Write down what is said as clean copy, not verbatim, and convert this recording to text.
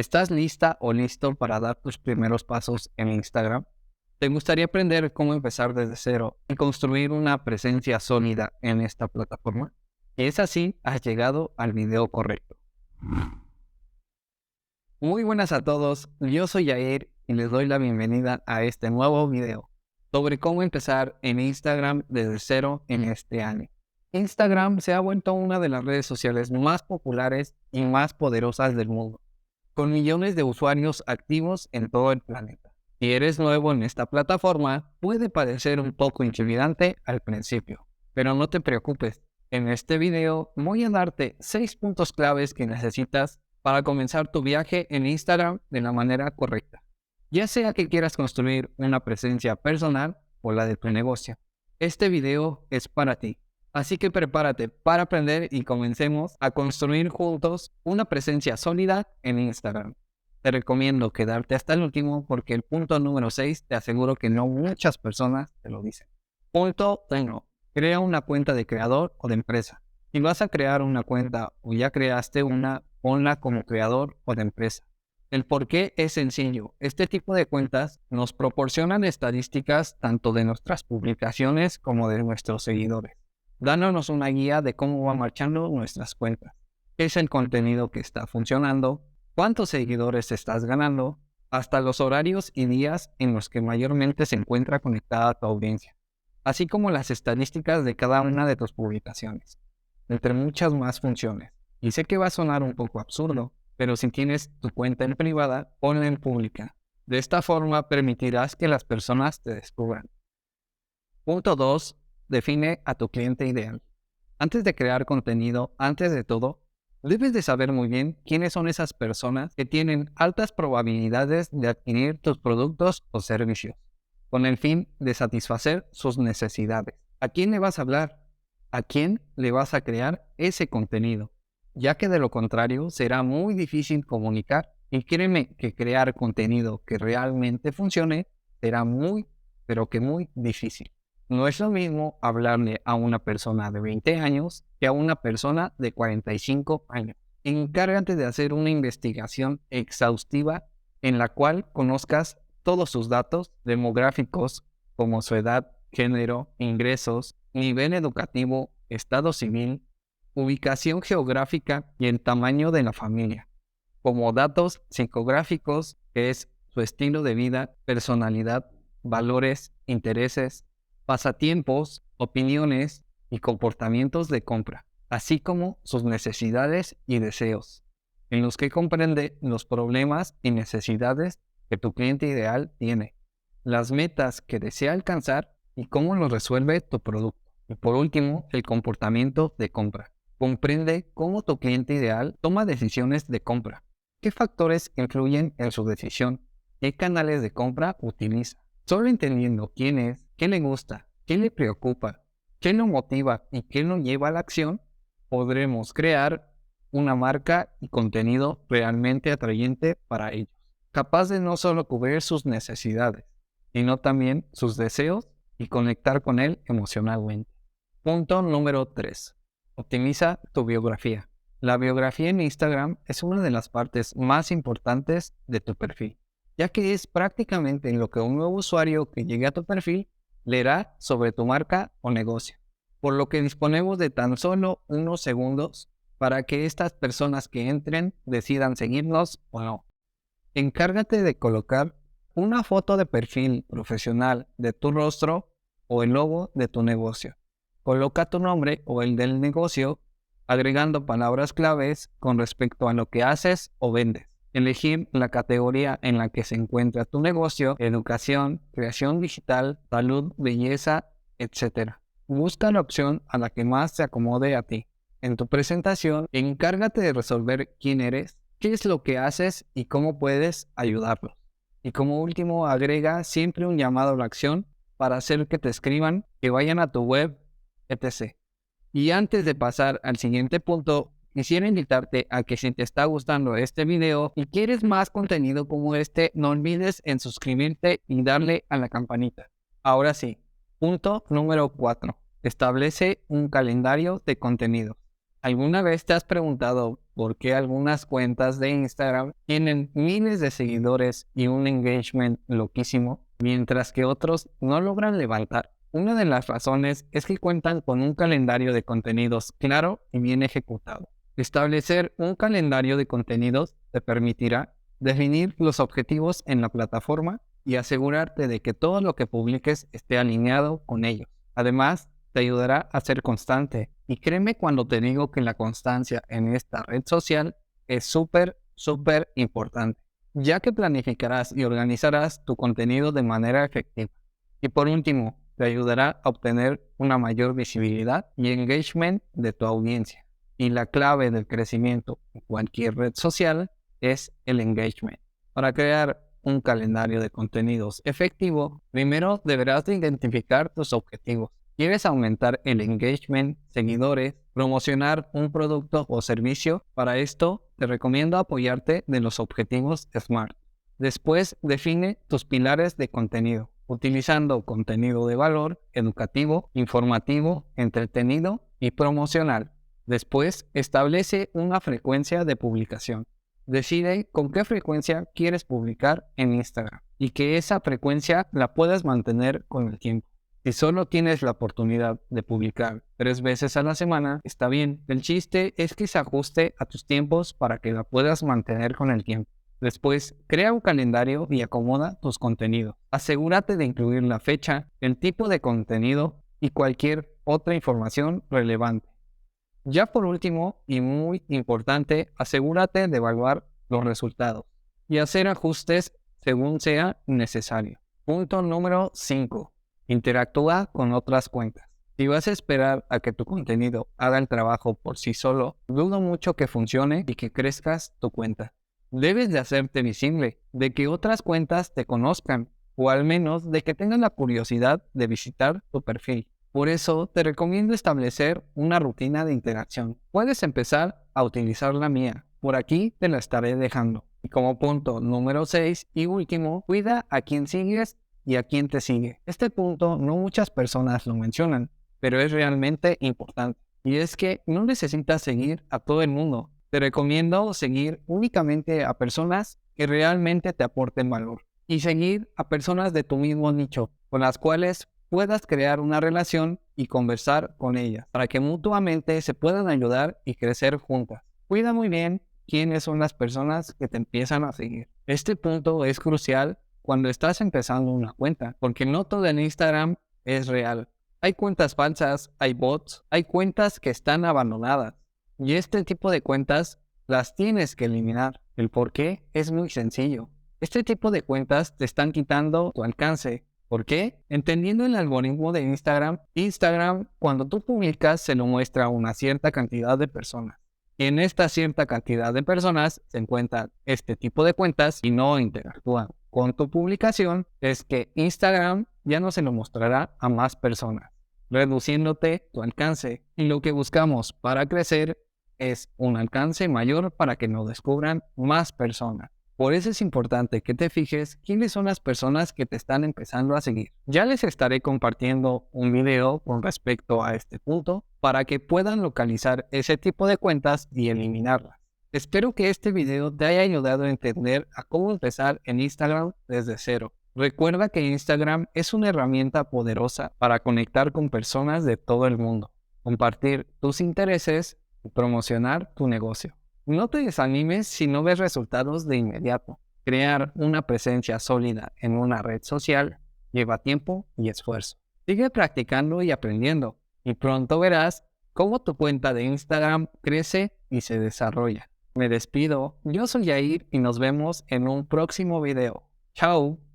¿Estás lista o listo para dar tus primeros pasos en Instagram? ¿Te gustaría aprender cómo empezar desde cero y construir una presencia sólida en esta plataforma? Si es así, has llegado al video correcto. Muy buenas a todos, yo soy Yair y les doy la bienvenida a este nuevo video sobre cómo empezar en Instagram desde cero en este año. Instagram se ha vuelto una de las redes sociales más populares y más poderosas del mundo, con millones de usuarios activos en todo el planeta. Si eres nuevo en esta plataforma, puede parecer un poco intimidante al principio, pero no te preocupes. En este video voy a darte 6 puntos claves que necesitas para comenzar tu viaje en Instagram de la manera correcta, ya sea que quieras construir una presencia personal o la de tu negocio. Este video es para ti, así que prepárate para aprender y comencemos a construir juntos una presencia sólida en Instagram. Te recomiendo quedarte hasta el último porque el punto número 6 te aseguro que no muchas personas te lo dicen. Punto 1. Crea una cuenta de creador o de empresa. Si vas a crear una cuenta o ya creaste una, ponla como creador o de empresa. El por qué es sencillo. Este tipo de cuentas nos proporcionan estadísticas tanto de nuestras publicaciones como de nuestros seguidores, dándonos una guía de cómo va marchando nuestras cuentas, qué es el contenido que está funcionando, cuántos seguidores estás ganando, hasta los horarios y días en los que mayormente se encuentra conectada tu audiencia, así como las estadísticas de cada una de tus publicaciones, entre muchas más funciones. Y sé que va a sonar un poco absurdo, pero si tienes tu cuenta en privada, ponla en pública. De esta forma permitirás que las personas te descubran. Punto 2. Define a tu cliente ideal. Antes de crear contenido, antes de todo, debes de saber muy bien quiénes son esas personas que tienen altas probabilidades de adquirir tus productos o servicios, con el fin de satisfacer sus necesidades. ¿A quién le vas a hablar? ¿A quién le vas a crear ese contenido? Ya que de lo contrario será muy difícil comunicar, y créeme que crear contenido que realmente funcione será muy, pero que muy difícil. No es lo mismo hablarle a una persona de 20 años que a una persona de 45 años. Encárgate de hacer una investigación exhaustiva en la cual conozcas todos sus datos demográficos, como su edad, género, ingresos, nivel educativo, estado civil, ubicación geográfica y el tamaño de la familia, como datos psicográficos, que es su estilo de vida, personalidad, valores, intereses, pasatiempos, opiniones y comportamientos de compra, así como sus necesidades y deseos, en los que comprende los problemas y necesidades que tu cliente ideal tiene, las metas que desea alcanzar y cómo lo resuelve tu producto. Y por último, el comportamiento de compra. Comprende cómo tu cliente ideal toma decisiones de compra, qué factores influyen en su decisión, qué canales de compra utiliza. Solo entendiendo quién es, qué le gusta, qué le preocupa, qué lo motiva y qué lo lleva a la acción, podremos crear una marca y contenido realmente atrayente para ellos, capaz de no solo cubrir sus necesidades, sino también sus deseos y conectar con él emocionalmente. Punto número 3. Optimiza tu biografía. La biografía en Instagram es una de las partes más importantes de tu perfil, ya que es prácticamente en lo que un nuevo usuario que llegue a tu perfil leerá sobre tu marca o negocio, por lo que disponemos de tan solo unos segundos para que estas personas que entren decidan seguirnos o no. Encárgate de colocar una foto de perfil profesional de tu rostro o el logo de tu negocio. Coloca tu nombre o el del negocio, agregando palabras claves con respecto a lo que haces o vendes. Elegir la categoría en la que se encuentra tu negocio: educación, creación digital, salud, belleza, etc. Busca la opción a la que más se acomode a ti. En tu presentación, encárgate de resolver quién eres, qué es lo que haces y cómo puedes ayudarlos. Y como último, agrega siempre un llamado a la acción para hacer que te escriban, que vayan a tu web, etc. Y antes de pasar al siguiente punto, quisiera invitarte a que si te está gustando este video y quieres más contenido como este, no olvides en suscribirte y darle a la campanita. Ahora sí, punto número 4. Establece un calendario de contenido. ¿Alguna vez te has preguntado por qué algunas cuentas de Instagram tienen miles de seguidores y un engagement loquísimo, mientras que otros no logran levantar. Una de las razones es que cuentan con un calendario de contenidos claro y bien ejecutado. Establecer un calendario de contenidos te permitirá definir los objetivos en la plataforma y asegurarte de que todo lo que publiques esté alineado con ellos. Además, te ayudará a ser constante. Y créeme cuando te digo que la constancia en esta red social es súper importante, ya que planificarás y organizarás tu contenido de manera efectiva. Y por último, te ayudará a obtener una mayor visibilidad y engagement de tu audiencia. Y la clave del crecimiento en cualquier red social es el engagement. Para crear un calendario de contenidos efectivo, primero deberás de identificar tus objetivos. ¿Quieres aumentar el engagement, seguidores, promocionar un producto o servicio? Para esto, te recomiendo apoyarte de los objetivos SMART. Después, define tus pilares de contenido, utilizando contenido de valor, educativo, informativo, entretenido y promocional. Después, establece una frecuencia de publicación. Decide con qué frecuencia quieres publicar en Instagram y que esa frecuencia la puedas mantener con el tiempo. Si solo tienes la oportunidad de publicar 3 veces a la semana, está bien. El chiste es que se ajuste a tus tiempos para que la puedas mantener con el tiempo. Después, crea un calendario y acomoda tus contenidos. Asegúrate de incluir la fecha, el tipo de contenido y cualquier otra información relevante. Ya por último, y muy importante, asegúrate de evaluar los resultados y hacer ajustes según sea necesario. Punto número 5. Interactúa con otras cuentas. Si vas a esperar a que tu contenido haga el trabajo por sí solo, dudo mucho que funcione y que crezcas tu cuenta. Debes de hacerte visible, de que otras cuentas te conozcan, o al menos de que tengan la curiosidad de visitar tu perfil. Por eso te recomiendo establecer una rutina de interacción. Puedes empezar a utilizar la mía. Por aquí te la estaré dejando. Y como punto número 6 y último, cuida a quien sigues y a quién te sigue. Este punto no muchas personas lo mencionan, pero es realmente importante. Y es que no necesitas seguir a todo el mundo. Te recomiendo seguir únicamente a personas que realmente te aporten valor. Y seguir a personas de tu mismo nicho, con las cuales puedas crear una relación y conversar con ellas, para que mutuamente se puedan ayudar y crecer juntas. Cuida muy bien quiénes son las personas que te empiezan a seguir. Este punto es crucial cuando estás empezando una cuenta, porque no todo en Instagram es real. Hay cuentas falsas, hay bots, hay cuentas que están abandonadas. Y este tipo de cuentas las tienes que eliminar. El por qué es muy sencillo. Este tipo de cuentas te están quitando tu alcance. ¿Por qué? Entendiendo el algoritmo de Instagram cuando tú publicas se lo muestra a una cierta cantidad de personas. Y en esta cierta cantidad de personas se encuentran este tipo de cuentas y no interactúan con tu publicación, es que Instagram ya no se lo mostrará a más personas, reduciéndote tu alcance. Y lo que buscamos para crecer es un alcance mayor para que nos descubran más personas. Por eso es importante que te fijes quiénes son las personas que te están empezando a seguir. Ya les estaré compartiendo un video con respecto a este punto para que puedan localizar ese tipo de cuentas y eliminarlas. Espero que este video te haya ayudado a entender a cómo empezar en Instagram desde cero. Recuerda que Instagram es una herramienta poderosa para conectar con personas de todo el mundo, compartir tus intereses y promocionar tu negocio. No te desanimes si no ves resultados de inmediato. Crear una presencia sólida en una red social lleva tiempo y esfuerzo. Sigue practicando y aprendiendo, y pronto verás cómo tu cuenta de Instagram crece y se desarrolla. Me despido, yo soy Yair y nos vemos en un próximo video. Chao.